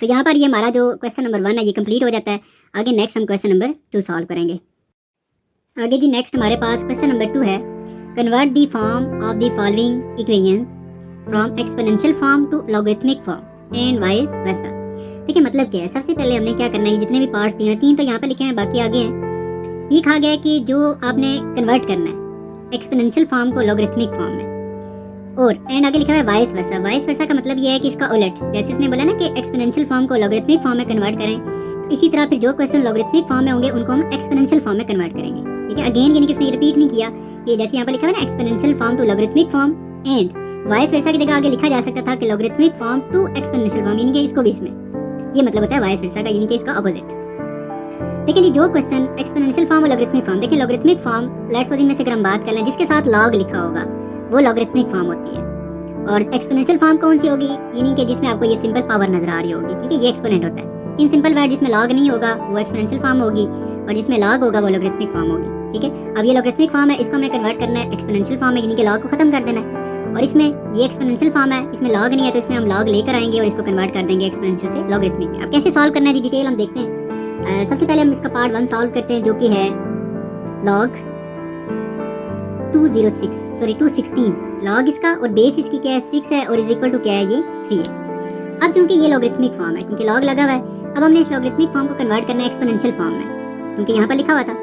तो यहाँ पर ये हमारा जो क्वेश्चन नंबर 1 है ये कंप्लीट हो जाता है। आगे नेक्स्ट हम क्वेश्चन नंबर 2 सॉल्व करेंगे। आगे जी नेक्स्ट हमारे पास क्वेश्चन नंबर 2 है, convert the form of the following equations from exponential form to logarithmic form and vice versa. ठीक है, मतलब क्या है, सबसे पहले हमने क्या करना है, जितने भी पार्ट्स दिए हैं 3 तो यहाँ पे लिखे हैं, बाकी आगे हैं। ये कहा गया है कि जो आपने कन्वर्ट करना है एक्सपोनेंशियल फॉर्म को लॉगरिथमिक फॉर्म में, और एंड आगे लिखा है वाइस वर्सा। वाइस वर्सा का मतलब ये है कि इसका उलट, जैसे उसने बोला ना कि एक्सपोनेंशियल फॉर्म को लॉगरिथमिक फॉर्म में कन्वर्ट करें, तो इसी तरह फिर जो क्वेश्चन लॉगरिथमिक फॉर्म में होंगे उनको हम एक्सपोनेंशियल फॉर्म में कन्वर्ट करेंगे। ठीक है, अगेन यानी कि उसने रिपीट नहीं किया कि जैसे यहाँ पर लिखा है ना exponential form to logarithmic form and vice versa की जगह आगे लिखा जा सकता था कि logarithmic form to exponential form, यानी कि इसको भी इसमें, ये मतलब होता है वाइस वर्सा का, यानी कि इसका ऑपोजिट। देखिए जी, जो क्वेश्चन एक्सपोनेंशियल फॉर्म और लॉगरिथमिक फॉर्म, देखिए लॉगरिथमिक फॉर्म लेट्स सपोज इनमें से अगर हम बात कर लें जिसके साथ लॉग लिखा होगा वो लॉगरिथमिक फॉर्म होती है, और एक्सपोनेंशियल फॉर्म कौन सी होगी, यानी कि जिसमें आपको ये सिंपल पावर नजर आ रही होगी। ठीक है, ये एक्सपोनेंट होता है। इन सिंपल वर्ड जिसमें लॉग नहीं होगा वो एक्सपोनेंशियल फॉर्म होगी, और जिसमें लॉग होगा वो लॉगरिथमिक फॉर्म होगी। ठीक है, अब ये लॉगरिथमिक फॉर्म है, इसको हमने कन्वर्ट करना है एक्सपोनेंशियल फॉर्म में, यानी कि लॉग को खत्म कर देना है। और इसमें ये एक्सपोनेंशियल फॉर्म है, इसमें लॉग नहीं है, तो इसमें हम लॉग लेकर आएंगे और इसको कन्वर्ट कर देंगे एक्सपोनेंशियल से लॉगरिथमिक में। अब कैसे सॉल्व करना है डिटेल हम देखते हैं। सबसे पहले हम इसका पार्ट 1 सॉल्व करते हैं, जो कि है लॉग 216 लॉग इसका, और बेस इसकी क्या है 6 है, और इज इक्वल टू क्या है ये 3 है। अब चूंकि ये लॉगरिथमिक फॉर्म है, क्योंकि लॉग लगा हुआ है, अब हमने इस लॉगरिथमिक फॉर्म को कन्वर्ट करना है एक्सपोनेंशियल फॉर्म में, क्योंकि यहाँ पर लिखा हुआ था।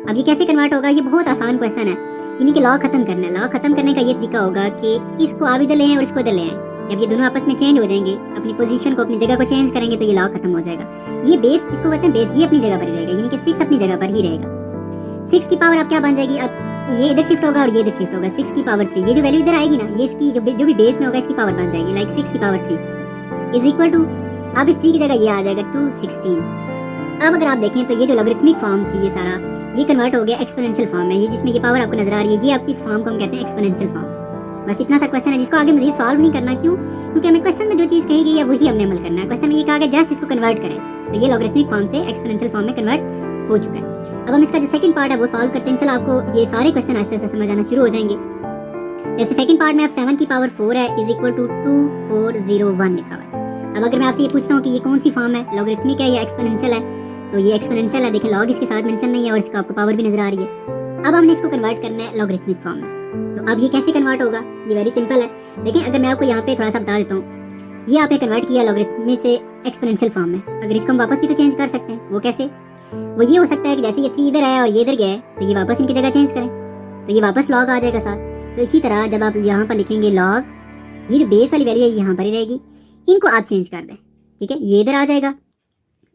अब ये कैसे कन्वर्ट होगा, ये बहुत आसान क्वेश्चन है, यानी कि लॉग खत्म करना है। लॉग खत्म करने का ये तरीका होगा कि इसको आप इधर ले आएं और इसको इधर ले आएं। जब ये दोनों आपस में चेंज हो जाएंगे, अपनी पोजीशन को, अपनी जगह को चेंज करेंगे, तो ये लॉग खत्म हो जाएगा। ये बेस, इसको कहते हैं बेस, ये अपनी जगह पर ही रहेगा, यानी कि 6 अपनी जगह पर ही रहेगा। 6 की पावर अब क्या बन जाएगी, अब ये इधर शिफ्ट होगा और ये इधर शिफ्ट होगा, 6 की पावर 3, ये जो वैल्यू इधर आएगी ना, ये इसकी जो भी बेस में होगा इसकी पावर बन जाएगी, लाइक 6 की पावर 3 इज इक्वल टू, अब इस 3 की जगह ये आ जाएगा 216। अब अगर आप देखें तो ये जो लॉगरिथमिक फॉर्म थी ये सारा, ये कन्वर्ट हो गया एक्सपोनेंशियल फॉर्म में, ये जिसमें ये पावर आपको नजर आ रही है, ये आपकी इस फॉर्म को हम कहते हैं एक्सपोनेंशियल फॉर्म। बस इतना सा क्वेश्चन है, जिसको आगे मजीद सॉल्व नहीं करना। क्यों? क्योंकि हमें क्वेश्चन में जो चीज कही गई है वही हमने अमल करना है। क्वेश्चन में ये कहा गया जस्ट इसको कन्वर्ट करें, तो ये लॉगरिथमिक फॉर्म से एक्सपोनेंशियल फॉर्म में कन्वर्ट हो चुका है। अब हम इसका जो सेकंड पार्ट है वो सॉल्व करते हैं। चलो आपको ये सारे क्वेश्चन आहिस्ते आहिस्ते समझ आना शुरू हो जाएंगे। जैसे सेकंड पार्ट में आप 7 की पावर 4 है इज इक्वल टू 2401 लिखा हुआ है। अब अगर मैं आपसे ये पूछता हूँ कि ये कौन सी फॉर्म है, लॉगरिथमिक है या एक्सपोनेंशियल है, तो ये एक्सपोनेंशियल है। देखिए लॉग इसके साथ मेंशन नहीं है और इसका आपको पावर भी नजर आ रही है। अब हमने इसको कन्वर्ट करना है लॉगरिथमिक फॉर्म में। तो अब ये कैसे कन्वर्ट होगा, ये वेरी सिंपल है। देखिए अगर मैं आपको यहाँ पे थोड़ा सा बता देता हूँ, ये आपने कन्वर्ट किया लॉगरिथमिक से एक्सपोनेंशियल फॉर्म में। अगर इसको हम वापस भी तो चेंज कर सकते हैं। वो कैसे? वो ये हो सकता है कि जैसे ये 3 इधर है और ये इधर गया है, तो ये वापस इनकी जगह चेंज करें, तो ये वापस लॉग आ जाएगा साथ। तो इसी तरह जब आप यहाँ पर लिखेंगे लॉग, ये जो बेस वाली वैल्यू है यहाँ पर ही रहेगी, इनको आप चेंज कर दें। ठीक है, ये इधर आ जाएगा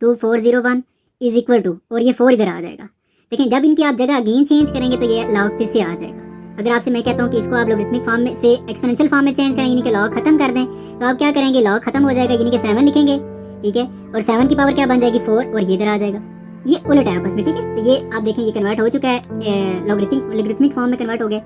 2401 इज इक्वल टू, और ये 4 इधर आ जाएगा। लेकिन जब इनकी आप जगह अगेन चेंज करेंगे तो ये लॉग फिर से आ जाएगा। अगर आपसे मैं कहता हूँ कि इसको आप लॉगरिथमिक फॉर्म में से एक्सपोनेंशियल फॉर्म में चेंज करें, यानी कि लॉग खत्म कर दें, तो आप क्या करेंगे, लॉग खत्म हो जाएगा, यानी कि 7 लिखेंगे। ठीक है, और 7 की पावर क्या बन जाएगी 4, और ये इधर आ जाएगा। ये उलट है आपस में। ठीक है, तो ये आप देखें ये कन्वर्ट हो चुका है, लॉगरिथमिक फॉर्म में कन्वर्ट हो गया।